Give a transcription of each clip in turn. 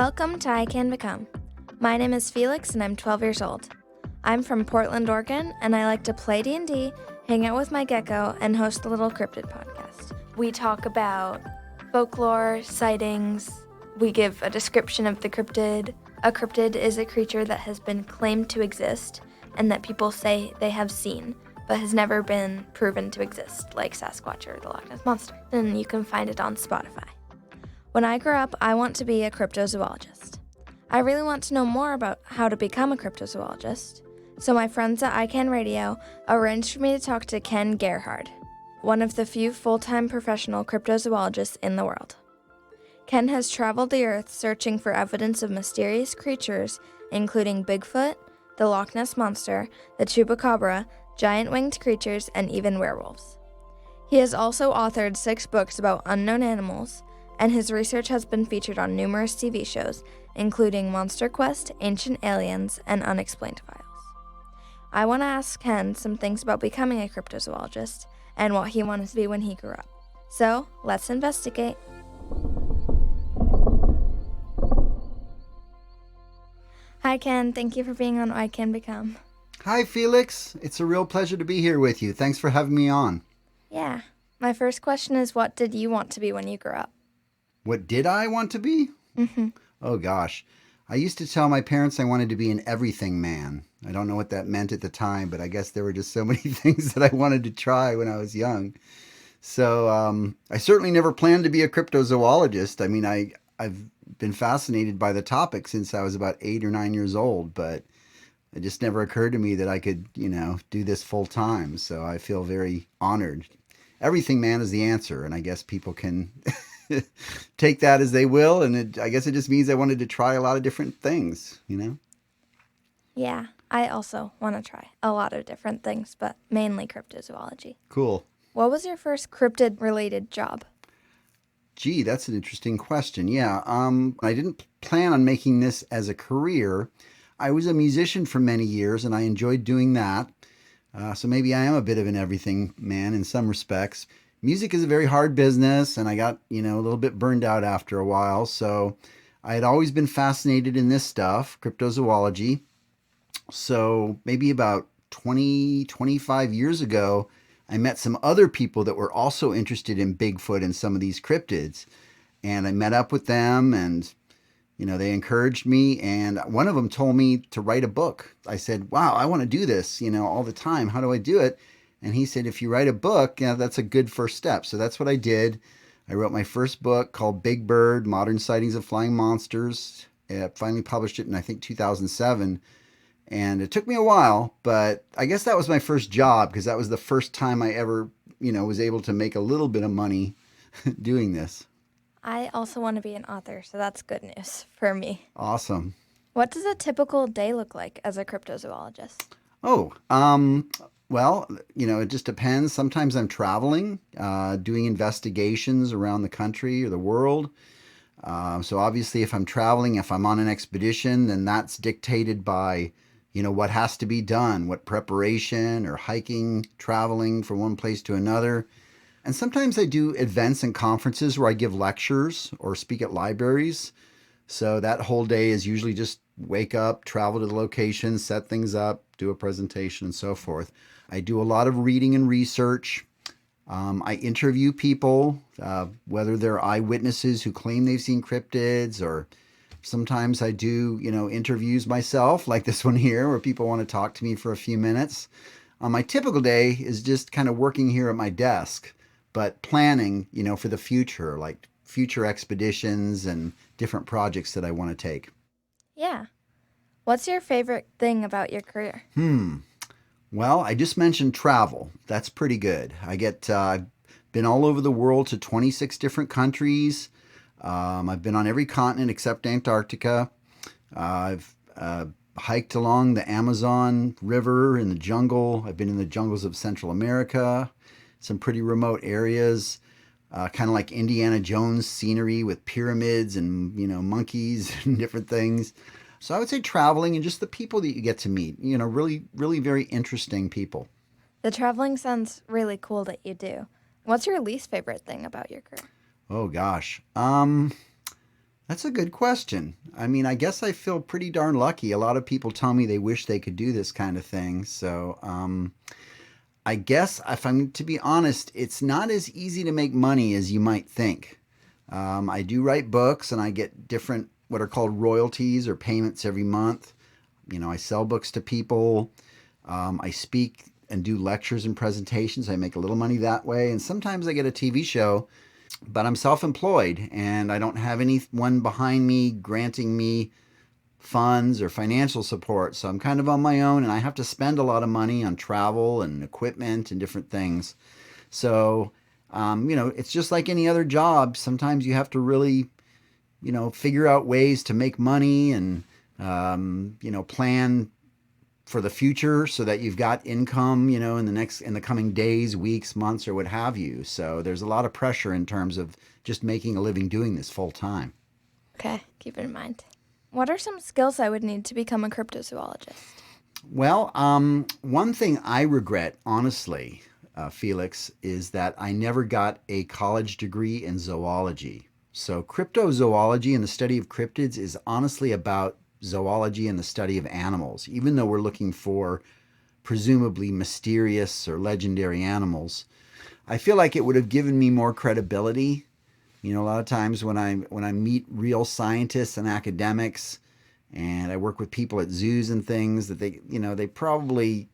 Welcome to ICAN Become. My name is Felix and I'm 12 years old. I'm from Portland, Oregon, and I like to play D&D, hang out with my gecko, and host the Little Cryptid podcast. We talk about folklore, sightings. We give a description of the cryptid. A cryptid is a creature that has been claimed to exist and that people say they have seen, but has never been proven to exist, like Sasquatch or the Loch Ness Monster. And you can find it on Spotify. When I grow up, I want to be a cryptozoologist. I really want to know more about how to become a cryptozoologist, so my friends at ICAN Radio arranged for me to talk to Ken Gerhard, one of the few full-time professional cryptozoologists in the world. Ken has traveled the earth searching for evidence of mysterious creatures, including Bigfoot, the Loch Ness Monster, the Chupacabra, giant winged creatures, and even werewolves. He has also authored 6 books about unknown animals, and his research has been featured on numerous TV shows, including Monster Quest, Ancient Aliens, and Unexplained Files. I want to ask Ken some things about becoming a cryptozoologist and what he wanted to be when he grew up. So, let's investigate. Hi Ken, thank you for being on I Can Become. Hi Felix, it's a real pleasure to be here with you. Thanks for having me on. Yeah, my first question is, what did you want to be when you grew up? What did I want to be? Oh gosh, I used to tell my parents I wanted to be an everything man. I don't know what that meant at the time, but I guess there were just so many things that I wanted to try when I was young. So I certainly never planned to be a cryptozoologist. I mean, I've been fascinated by the topic since I was about 8 or 9 years old, but it just never occurred to me that I could, do this full time. So I feel very honored. Everything man is the answer, and I guess people can take that as they will. And I guess it just means I wanted to try a lot of different things, Yeah, I also want to try a lot of different things, but mainly cryptozoology. Cool. What was your first cryptid-related job? Gee, that's an interesting question. Yeah, I didn't plan on making this as a career. I was a musician for many years, and I enjoyed doing that. So maybe I am a bit of an everything man in some respects. Music is a very hard business, and I got, a little bit burned out after a while. So I had always been fascinated in this stuff, cryptozoology. So maybe about 25 years ago, I met some other people that were also interested in Bigfoot and some of these cryptids. And I met up with them, and they encouraged me, and one of them told me to write a book. I said, wow, I want to do this, all the time. How do I do it? And he said, if you write a book, that's a good first step. So that's what I did. I wrote my first book called Big Bird, Modern Sightings of Flying Monsters. I finally published it in, I think, 2007. And it took me a while, but I guess that was my first job because that was the first time I ever, was able to make a little bit of money doing this. I also want to be an author, so that's good news for me. Awesome. What does a typical day look like as a cryptozoologist? Oh, well, it just depends. Sometimes I'm traveling, doing investigations around the country or the world. So obviously if I'm traveling, if I'm on an expedition, then that's dictated by, what has to be done, what preparation or hiking, traveling from one place to another. And sometimes I do events and conferences where I give lectures or speak at libraries. So that whole day is usually just wake up, travel to the location, set things up, do a presentation, and so forth. I do a lot of reading and research. I interview people, whether they're eyewitnesses who claim they've seen cryptids, or sometimes I do, interviews myself, like this one here, where people want to talk to me for a few minutes. My typical day is just kind of working here at my desk, but planning, for the future, like future expeditions and different projects that I want to take. Yeah. What's your favorite thing about your career? Well, I just mentioned travel. That's pretty good. I've been all over the world to 26 different countries. I've been on every continent except Antarctica. I've hiked along the Amazon River in the jungle. I've been in the jungles of Central America, some pretty remote areas, kind of like Indiana Jones scenery with pyramids and, monkeys and different things. So I would say traveling and just the people that you get to meet, really, really very interesting people. The traveling sounds really cool that you do. What's your least favorite thing about your career? Oh, gosh. That's a good question. I mean, I guess I feel pretty darn lucky. A lot of people tell me they wish they could do this kind of thing. So, I guess if I'm to be honest, it's not as easy to make money as you might think. I do write books and I get different, what are called royalties or payments every month. I sell books to people. I speak and do lectures and presentations. I make a little money that way. And sometimes I get a TV show, but I'm self employed and I don't have anyone behind me granting me funds or financial support. So I'm kind of on my own and I have to spend a lot of money on travel and equipment and different things. So, it's just like any other job. Sometimes you have to really, figure out ways to make money and, plan for the future so that you've got income, in the coming days, weeks, months, or what have you. So there's a lot of pressure in terms of just making a living doing this full time. Okay, keep it in mind. What are some skills I would need to become a cryptozoologist? Well, one thing I regret, honestly, Felix, is that I never got a college degree in zoology. So cryptozoology and the study of cryptids is honestly about zoology and the study of animals, even though we're looking for presumably mysterious or legendary animals. I feel like it would have given me more credibility. A lot of times when I meet real scientists and academics, and I work with people at zoos and things, that they probably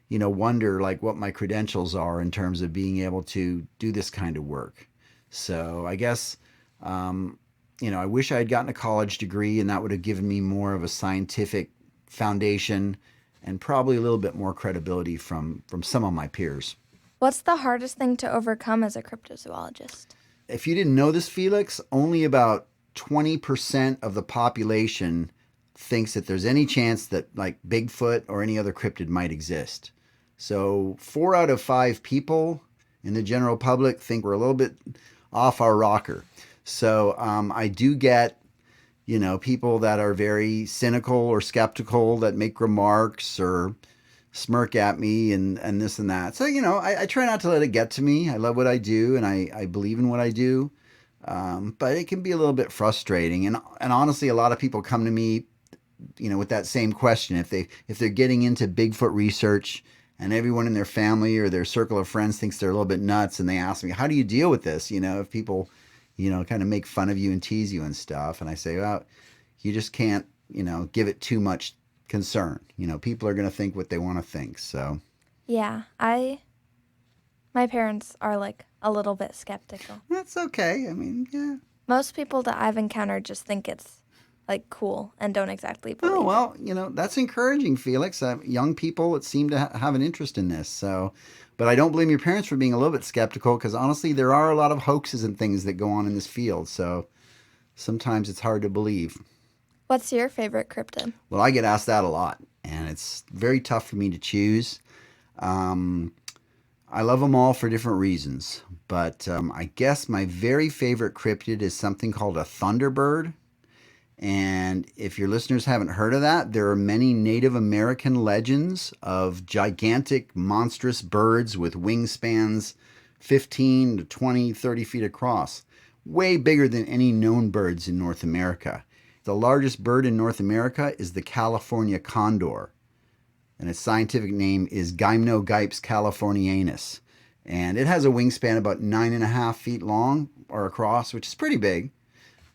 wonder like what my credentials are in terms of being able to do this kind of work. So I guess I wish I had gotten a college degree, and that would have given me more of a scientific foundation and probably a little bit more credibility from some of my peers. What's the hardest thing to overcome as a cryptozoologist? If you didn't know this, Felix, only about 20% of the population thinks that there's any chance that like Bigfoot or any other cryptid might exist. So 4 out of 5 people in the general public think we're a little bit off our rocker. So I do get, people that are very cynical or skeptical that make remarks or smirk at me and this and that. So, I try not to let it get to me. I love what I do and I believe in what I do. But it can be a little bit frustrating. And honestly, a lot of people come to me, with that same question. If they're getting into Bigfoot research and everyone in their family or their circle of friends thinks they're a little bit nuts and they ask me, how do you deal with this? If people, kind of make fun of you and tease you and stuff. And I say, well, you just can't, give it too much concern. People are going to think what they want to think. So, yeah, my parents are like a little bit skeptical. That's okay. I mean, yeah. Most people that I've encountered just think it's like cool and don't exactly believe Oh, well, that's encouraging, Felix. Young people that seem to have an interest in this. So, but I don't blame your parents for being a little bit skeptical because honestly, there are a lot of hoaxes and things that go on in this field. So sometimes it's hard to believe. What's your favorite cryptid? Well, I get asked that a lot, and it's very tough for me to choose. I love them all for different reasons, but I guess my very favorite cryptid is something called a thunderbird. And if your listeners haven't heard of that, there are many Native American legends of gigantic, monstrous birds with wingspans 15 to 20, 30 feet across, way bigger than any known birds in North America. The largest bird in North America is the California condor, and its scientific name is Gymnogypes californianus. And it has a wingspan about 9.5 feet long or across, which is pretty big.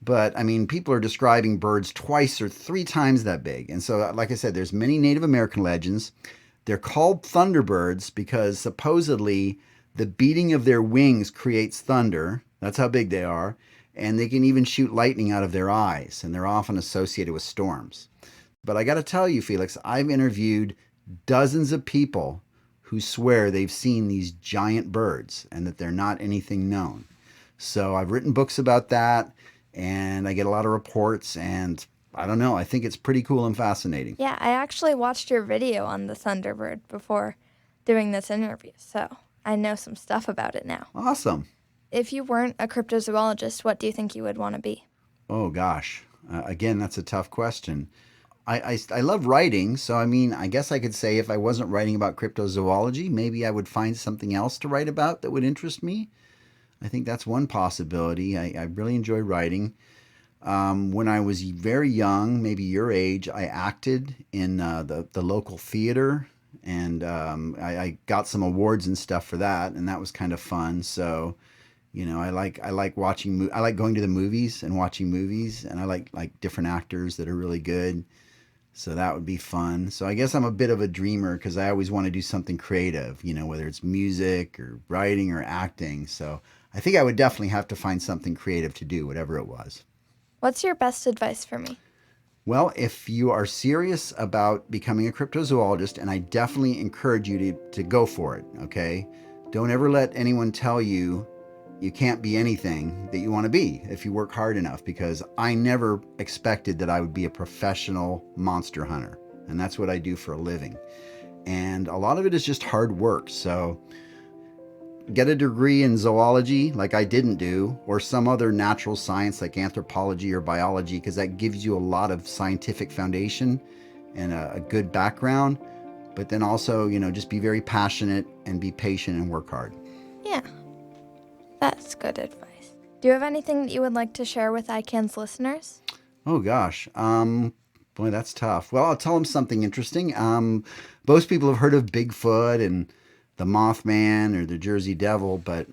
But, I mean, people are describing birds twice or 3 times that big. And so, like I said, there's many Native American legends. They're called thunderbirds because supposedly the beating of their wings creates thunder. That's how big they are. And they can even shoot lightning out of their eyes. And they're often associated with storms. But I got to tell you, Felix, I've interviewed dozens of people who swear they've seen these giant birds and that they're not anything known. So I've written books about that. And I get a lot of reports, and I don't know, I think it's pretty cool and fascinating. Yeah, I actually watched your video on the Thunderbird before doing this interview, so I know some stuff about it now. Awesome. If you weren't a cryptozoologist, what do you think you would want to be? Oh, gosh. Again, that's a tough question. I love writing, so I mean, I guess I could say if I wasn't writing about cryptozoology, maybe I would find something else to write about that would interest me. I think that's one possibility. I really enjoy writing. When I was very young, maybe your age, I acted in the local theater, and I got some awards and stuff for that, and that was kind of fun. So, I like watching. I like going to the movies and watching movies, and I like different actors that are really good. So that would be fun. So I guess I'm a bit of a dreamer because I always want to do something creative, whether it's music or writing or acting. So I think I would definitely have to find something creative to do, whatever it was. What's your best advice for me? Well, if you are serious about becoming a cryptozoologist, and I definitely encourage you to go for it, okay? Don't ever let anyone tell you you can't be anything that you want to be if you work hard enough, because I never expected that I would be a professional monster hunter, and that's what I do for a living. And a lot of it is just hard work. So get a degree in zoology like I didn't do, or some other natural science like anthropology or biology, because that gives you a lot of scientific foundation and a good background. But then also, just be very passionate and be patient and work hard. Yeah, that's good advice. Do you have anything that you would like to share with ICAN's listeners? Oh gosh, boy, that's tough. Well, I'll tell them something interesting. Most people have heard of Bigfoot and the Mothman or the Jersey Devil, but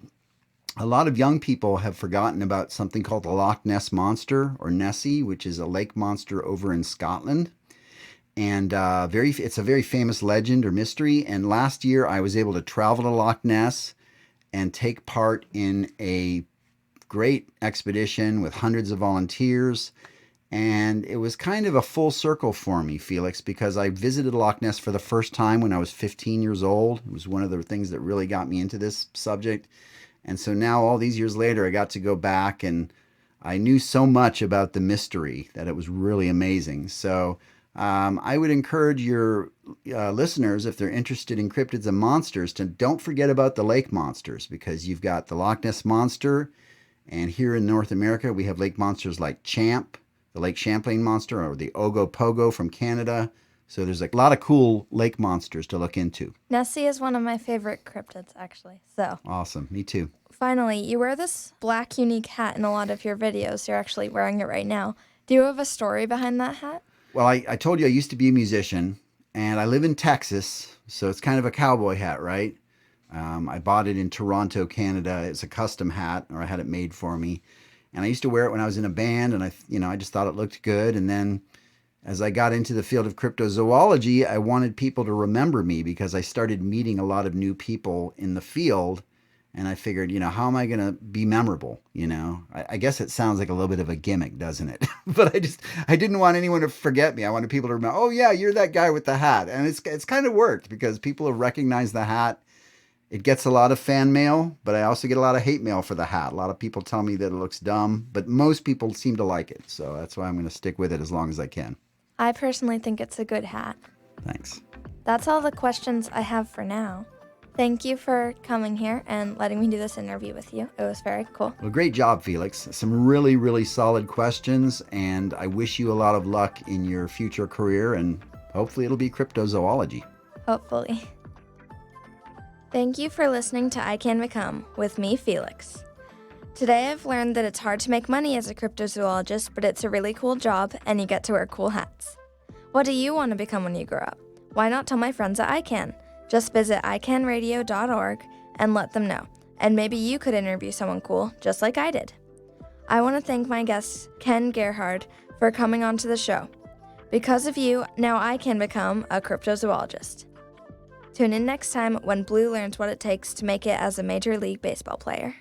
a lot of young people have forgotten about something called the Loch Ness Monster, or Nessie, which is a lake monster over in Scotland. And it's a very famous legend or mystery. And last year I was able to travel to Loch Ness and take part in a great expedition with hundreds of volunteers. And it was kind of a full circle for me, Felix, because I visited Loch Ness for the first time when I was 15 years old. It was one of the things that really got me into this subject. And so now, all these years later, I got to go back, and I knew so much about the mystery that it was really amazing. So I would encourage your listeners, if they're interested in cryptids and monsters, to don't forget about the lake monsters, because you've got the Loch Ness Monster. And here in North America, we have lake monsters like Champ, the Lake Champlain monster, or the Ogopogo from Canada. So there's a lot of cool lake monsters to look into. Nessie is one of my favorite cryptids, actually. So Awesome. Me too. finally, you wear this black unique hat in a lot of your videos. You're actually wearing it right now. Do you have a story behind that hat? Well, I told you I used to be a musician, and I live in Texas, so it's kind of a cowboy hat, right? I bought it in Toronto, Canada. It's a custom hat, or I had it made for me. And I used to wear it when I was in a band, and I just thought it looked good. And then as I got into the field of cryptozoology, I wanted people to remember me, because I started meeting a lot of new people in the field. And I figured, how am I going to be memorable? I guess it sounds like a little bit of a gimmick, doesn't it? But I didn't want anyone to forget me. I wanted people to remember, oh yeah, you're that guy with the hat. And it's kind of worked, because people have recognized the hat. It gets a lot of fan mail, but I also get a lot of hate mail for the hat. A lot of people tell me that it looks dumb, but most people seem to like it. So that's why I'm going to stick with it as long as I can. I personally think it's a good hat. Thanks. That's all the questions I have for now. Thank you for coming here and letting me do this interview with you. It was very cool. Well, great job, Felix. Some really, really solid questions, and I wish you a lot of luck in your future career, and hopefully it'll be cryptozoology. Hopefully. Thank you for listening to ICAN Become with me, Felix. Today I've learned that it's hard to make money as a cryptozoologist, but it's a really cool job and you get to wear cool hats. What do you want to become when you grow up? Why not tell my friends at ICAN? Just visit icanradio.org and let them know. And maybe you could interview someone cool, just like I did. I want to thank my guest, Ken Gerhard, for coming onto the show. Because of you, now I can become a cryptozoologist. Tune in next time when Blue learns what it takes to make it as a Major League Baseball player.